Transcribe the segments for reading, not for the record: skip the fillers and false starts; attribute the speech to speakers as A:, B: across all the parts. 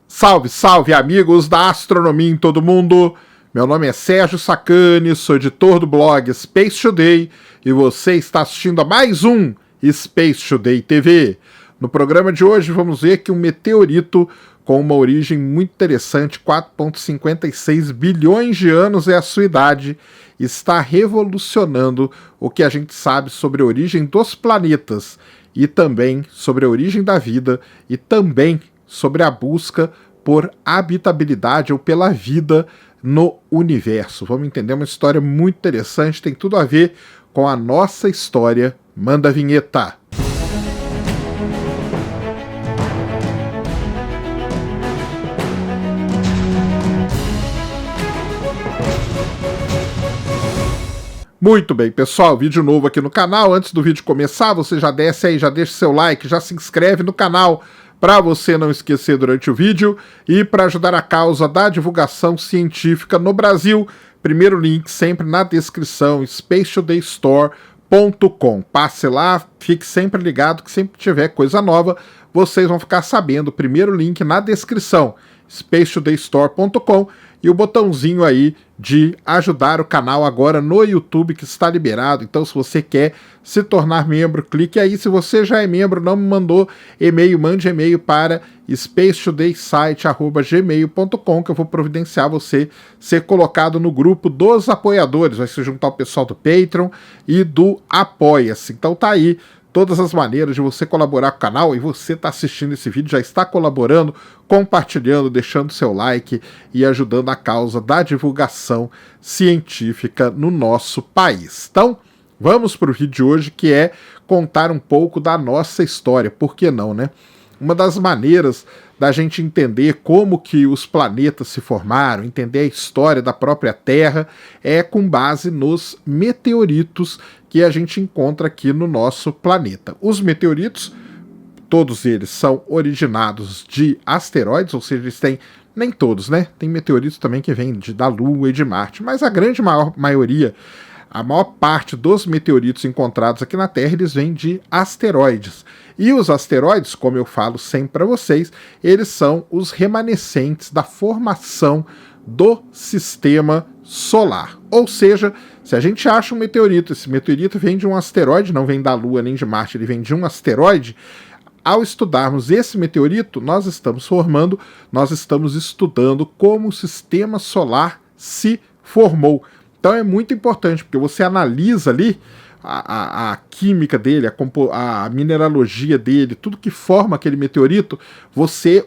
A: Salve, salve amigos da astronomia em todo mundo! Meu nome é Sérgio Sacani, sou editor do blog Space Today e você está assistindo a mais um Space Today TV. No programa de hoje vamos ver que um meteorito com uma origem muito interessante, 4,56 bilhões de anos é a sua idade, está revolucionando o que a gente sabe sobre a origem dos planetas e também sobre a origem da vida e também sobre a busca por habitabilidade ou pela vida no universo. Vamos entender uma história muito interessante, tem tudo a ver com a nossa história. Manda a vinheta! Muito bem, pessoal, vídeo novo aqui no canal. Antes do vídeo começar, você já desce aí, já deixa seu like, já se inscreve no canal para você não esquecer durante o vídeo e para ajudar a causa da divulgação científica no Brasil. Primeiro link sempre na descrição, spacetodaystore.com. Passe lá, fique sempre ligado que sempre que tiver coisa nova, vocês vão ficar sabendo. Primeiro link na descrição, spacetodaystore.com, e o botãozinho aí de ajudar o canal agora no YouTube que está liberado. Então se você quer se tornar membro, clique aí. Se você já é membro, não me mandou e-mail, mande e-mail para spacetodaysite@gmail.com que eu vou providenciar você ser colocado no grupo dos apoiadores. Vai se juntar o pessoal do Patreon e do Apoia-se. Então tá aí todas as maneiras de você colaborar com o canal, e você está assistindo esse vídeo, já está colaborando, compartilhando, deixando seu like e ajudando a causa da divulgação científica no nosso país. Então, vamos para o vídeo de hoje, que é contar um pouco da nossa história. Por que não, né? Uma das maneiras da gente entender como que os planetas se formaram, entender a história da própria Terra, é com base nos meteoritos que a gente encontra aqui no nosso planeta. Os meteoritos, todos eles são originados de asteroides, ou seja, eles têm, nem todos, né? Tem meteoritos também que vêm da Lua e de Marte, mas a grande maioria, a maior parte dos meteoritos encontrados aqui na Terra, eles vêm de asteroides. E os asteroides, como eu falo sempre para vocês, eles são os remanescentes da formação do sistema solar. Ou seja, se a gente acha um meteorito, esse meteorito vem de um asteroide, não vem da Lua nem de Marte, ele vem de um asteroide. Ao estudarmos esse meteorito, nós estamos estudando como o sistema solar se formou. Então é muito importante, porque você analisa ali a química dele, a mineralogia dele, tudo que forma aquele meteorito,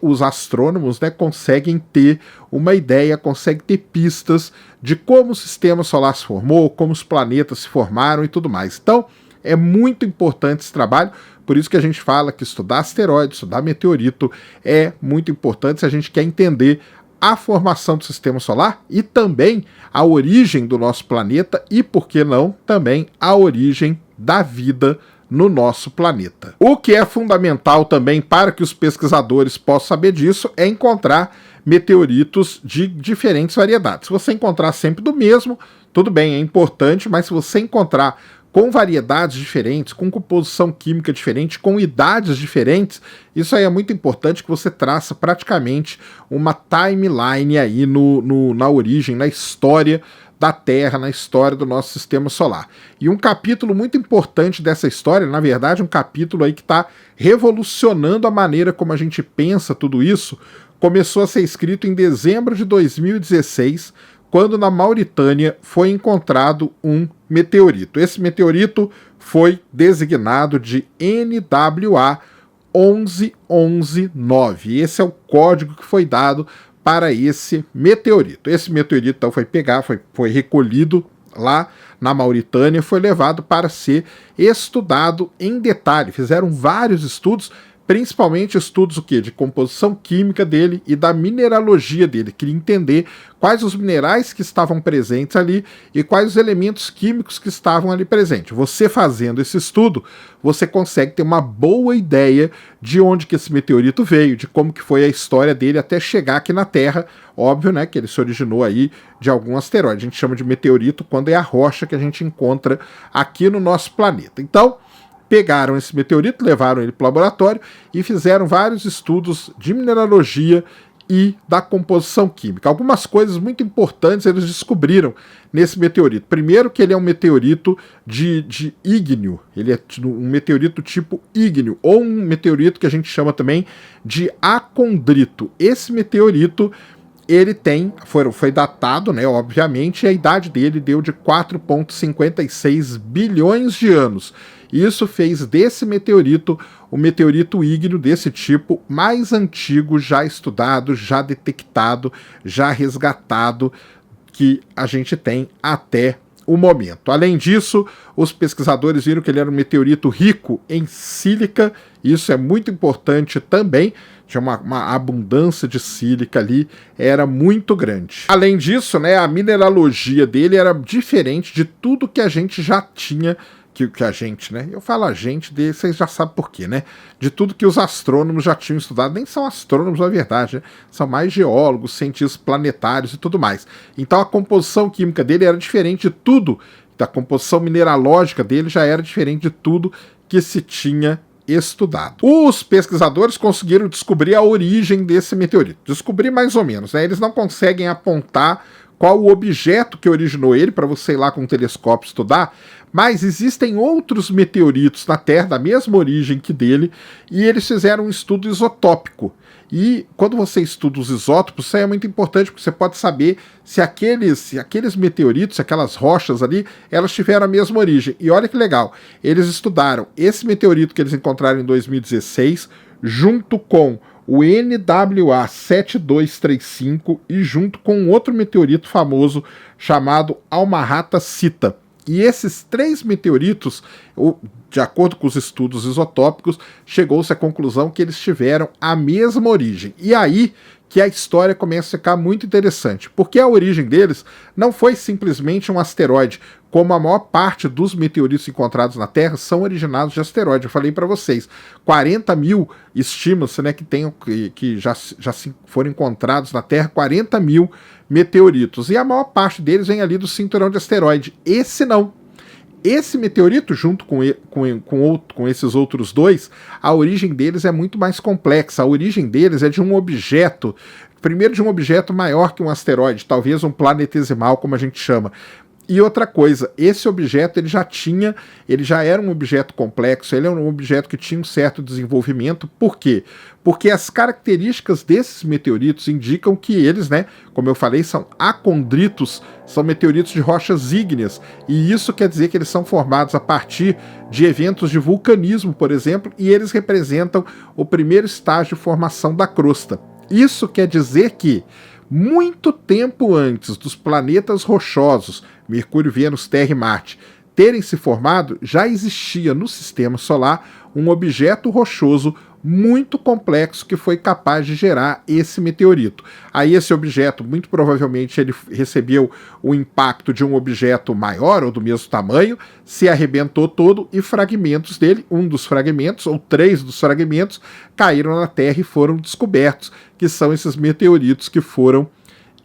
A: os astrônomos, né, conseguem ter uma ideia, conseguem ter pistas de como o sistema solar se formou, como os planetas se formaram e tudo mais. Então, é muito importante esse trabalho, por isso que a gente fala que estudar asteroide, estudar meteorito é muito importante se a gente quer entender a formação do sistema solar e também a origem do nosso planeta e, por que não, também a origem da vida no nosso planeta. O que é fundamental também para que os pesquisadores possam saber disso é encontrar meteoritos de diferentes variedades. Se você encontrar sempre do mesmo, tudo bem, é importante, mas se você encontrar com variedades diferentes, com composição química diferente, com idades diferentes, isso aí é muito importante, que você traça praticamente uma timeline aí na origem, na história da Terra, na história do nosso sistema solar. E um capítulo muito importante dessa história, na verdade um capítulo aí que está revolucionando a maneira como a gente pensa tudo isso, começou a ser escrito em dezembro de 2016, quando na Mauritânia foi encontrado um meteorito. Esse meteorito foi designado de NWA 11119. Esse é o código que foi dado para esse meteorito. Esse meteorito então foi recolhido lá na Mauritânia, foi levado para ser estudado em detalhe. Fizeram vários estudos, principalmente estudos de composição química dele e da mineralogia dele. Queria entender quais os minerais que estavam presentes ali e quais os elementos químicos que estavam ali presentes. Você fazendo esse estudo, você consegue ter uma boa ideia de onde que esse meteorito veio, de como que foi a história dele até chegar aqui na Terra. Óbvio, né, que ele se originou aí de algum asteroide. A gente chama de meteorito quando é a rocha que a gente encontra aqui no nosso planeta. Então, pegaram esse meteorito, levaram ele para o laboratório e fizeram vários estudos de mineralogia e da composição química. Algumas coisas muito importantes eles descobriram nesse meteorito. Primeiro, que ele é um meteorito de ígneo, ele é um meteorito tipo ígneo, ou um meteorito que a gente chama também de acondrito. Esse meteorito, ele foi datado, né, obviamente, e a idade dele deu de 4,56 bilhões de anos. Isso fez desse meteorito o meteorito ígneo desse tipo mais antigo já estudado, já detectado, já resgatado que a gente tem até o momento. Além disso, os pesquisadores viram que ele era um meteorito rico em sílica, isso é muito importante também, tinha uma abundância de sílica ali, era muito grande. Além disso, né, a mineralogia dele era diferente de tudo que a gente já tinha, que a gente, né? Eu falo a gente, vocês já sabem por quê, né? De tudo que os astrônomos já tinham estudado, nem são astrônomos, na verdade, né? São mais geólogos, cientistas planetários e tudo mais. Então a composição química dele era diferente de tudo, da composição mineralógica dele já era diferente de tudo que se tinha estudado. Os pesquisadores conseguiram descobrir a origem desse meteorito. Descobrir mais ou menos, né? Eles não conseguem apontar qual o objeto que originou ele, para você ir lá com um telescópio estudar, mas existem outros meteoritos na Terra, da mesma origem que dele, e eles fizeram um estudo isotópico. E quando você estuda os isótopos, isso aí é muito importante, porque você pode saber se aqueles meteoritos, se aquelas rochas ali, elas tiveram a mesma origem. E olha que legal, eles estudaram esse meteorito que eles encontraram em 2016, junto com o NWA 7235 e junto com um outro meteorito famoso chamado Alma-Ata Cita. E esses três meteoritos, de acordo com os estudos isotópicos, chegou-se à conclusão que eles tiveram a mesma origem. E aí que a história começa a ficar muito interessante, porque a origem deles não foi simplesmente um asteroide, como a maior parte dos meteoritos encontrados na Terra são originados de asteroide. Eu falei para vocês, 40 mil estima-se, né, que já foram encontrados na Terra, 40 mil meteoritos, e a maior parte deles vem ali do cinturão de asteroide. Esse não. Esse meteorito, junto com esses outros dois, a origem deles é muito mais complexa. A origem deles é de um objeto, primeiro de um objeto maior que um asteroide, talvez um planetesimal, como a gente chama. E outra coisa, esse objeto ele já era um objeto complexo, ele é um objeto que tinha um certo desenvolvimento. Por quê? Porque as características desses meteoritos indicam que eles, né, como eu falei, são acondritos, são meteoritos de rochas ígneas, e isso quer dizer que eles são formados a partir de eventos de vulcanismo, por exemplo, e eles representam o primeiro estágio de formação da crosta. Isso quer dizer que muito tempo antes dos planetas rochosos, Mercúrio, Vênus, Terra e Marte, terem se formado, já existia no sistema solar um objeto rochoso muito complexo que foi capaz de gerar esse meteorito. Aí esse objeto, muito provavelmente, ele recebeu o impacto de um objeto maior ou do mesmo tamanho, se arrebentou todo e fragmentos dele, um dos fragmentos, ou três dos fragmentos, caíram na Terra e foram descobertos, que são esses meteoritos que foram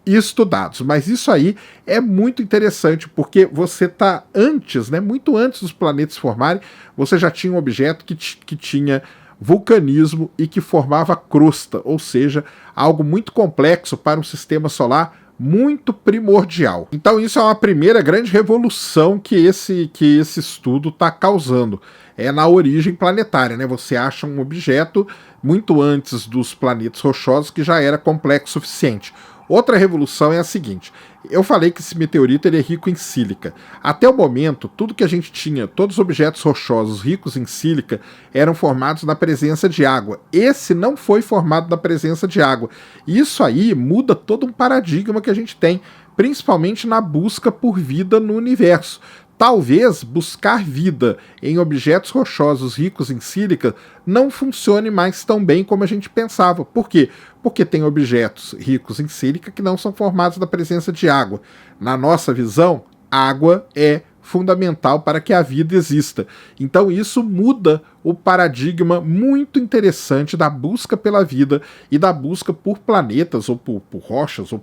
A: estudados. Mas isso aí é muito interessante, porque você está antes, né, muito antes dos planetas formarem, você já tinha um objeto que tinha vulcanismo e que formava crosta, ou seja, algo muito complexo para um sistema solar muito primordial. Então isso é uma primeira grande revolução que esse estudo está causando. É na origem planetária, né? Você acha um objeto muito antes dos planetas rochosos que já era complexo o suficiente. Outra revolução é a seguinte: eu falei que esse meteorito ele é rico em sílica. Até o momento, tudo que a gente tinha, todos os objetos rochosos ricos em sílica, eram formados na presença de água. Esse não foi formado na presença de água. Isso aí muda todo um paradigma que a gente tem, principalmente na busca por vida no universo. Talvez buscar vida em objetos rochosos ricos em sílica não funcione mais tão bem como a gente pensava. Por quê? Porque tem objetos ricos em sílica que não são formados na presença de água. Na nossa visão, água é fundamental para que a vida exista. Então isso muda o paradigma muito interessante da busca pela vida e da busca por planetas, ou por rochas, ou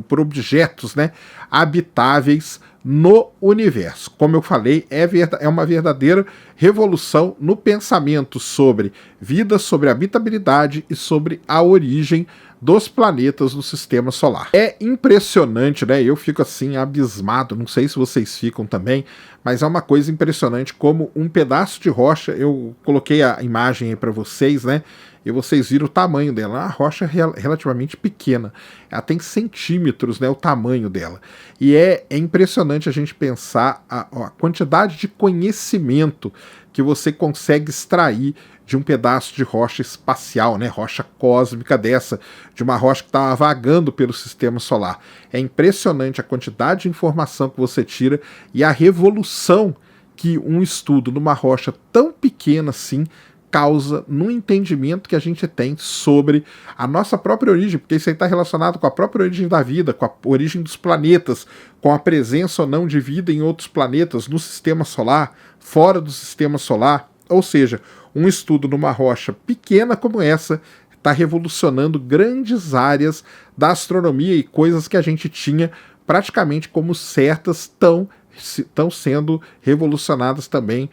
A: por objetos, né, habitáveis no universo. Como eu falei, é uma verdadeira revolução no pensamento sobre vida, sobre habitabilidade e sobre a origem dos planetas no sistema solar. É impressionante, né? Eu fico assim abismado, não sei se vocês ficam também, mas é uma coisa impressionante como um pedaço de rocha, eu coloquei a imagem aí para vocês, né? E vocês viram o tamanho dela, uma rocha relativamente pequena, ela tem centímetros, né, o tamanho dela. E é impressionante a gente pensar a quantidade de conhecimento que você consegue extrair de um pedaço de rocha espacial, né, rocha cósmica dessa, de uma rocha que estava vagando pelo sistema solar. É impressionante a quantidade de informação que você tira e a revolução que um estudo numa rocha tão pequena assim causa no entendimento que a gente tem sobre a nossa própria origem, porque isso aí está relacionado com a própria origem da vida, com a origem dos planetas, com a presença ou não de vida em outros planetas, no sistema solar, fora do sistema solar. Ou seja, um estudo numa rocha pequena como essa está revolucionando grandes áreas da astronomia e coisas que a gente tinha praticamente como certas estão sendo revolucionadas também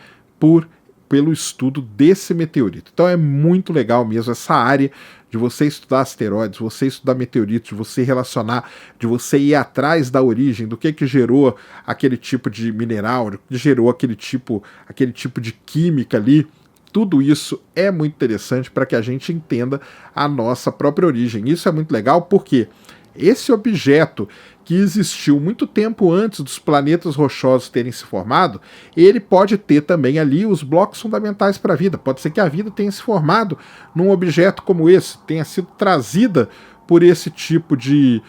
A: pelo estudo desse meteorito. Então é muito legal mesmo essa área de você estudar asteroides, você estudar meteoritos, de você relacionar, de você ir atrás da origem, do que gerou aquele tipo de mineral, do que gerou aquele tipo de química ali. Tudo isso é muito interessante para que a gente entenda a nossa própria origem. Isso é muito legal porque esse objeto que existiu muito tempo antes dos planetas rochosos terem se formado, ele pode ter também ali os blocos fundamentais para a vida. Pode ser que a vida tenha se formado num objeto como esse, tenha sido trazida por esse tipo de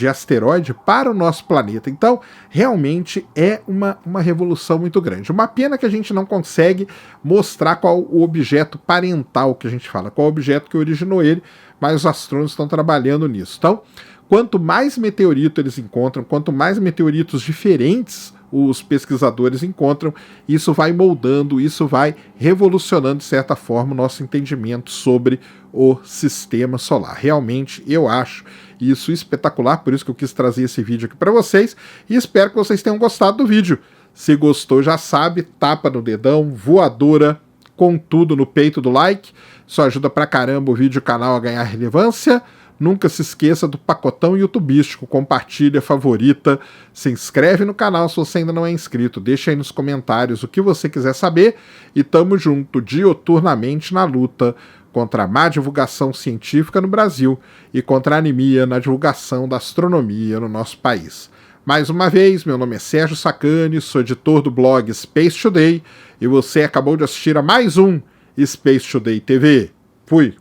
A: asteroide para o nosso planeta. Então, realmente é uma revolução muito grande. Uma pena que a gente não consegue mostrar qual o objeto parental que a gente fala, qual o objeto que originou ele, mas os astrônomos estão trabalhando nisso. Então, quanto mais meteorito eles encontram, quanto mais meteoritos diferentes os pesquisadores encontram, isso vai moldando, isso vai revolucionando, de certa forma, o nosso entendimento sobre o sistema solar. Realmente, eu acho isso espetacular, por isso que eu quis trazer esse vídeo aqui para vocês, e espero que vocês tenham gostado do vídeo. Se gostou, já sabe, tapa no dedão, voadora, com tudo no peito do like, isso ajuda pra caramba o vídeo e o canal a ganhar relevância. Nunca se esqueça do pacotão youtubístico, compartilha, favorita, se inscreve no canal se você ainda não é inscrito, deixa aí nos comentários o que você quiser saber e tamo junto dioturnamente na luta contra a má divulgação científica no Brasil e contra a anemia na divulgação da astronomia no nosso país. Mais uma vez, meu nome é Sérgio Sacani, sou editor do blog Space Today e você acabou de assistir a mais um Space Today TV. Fui!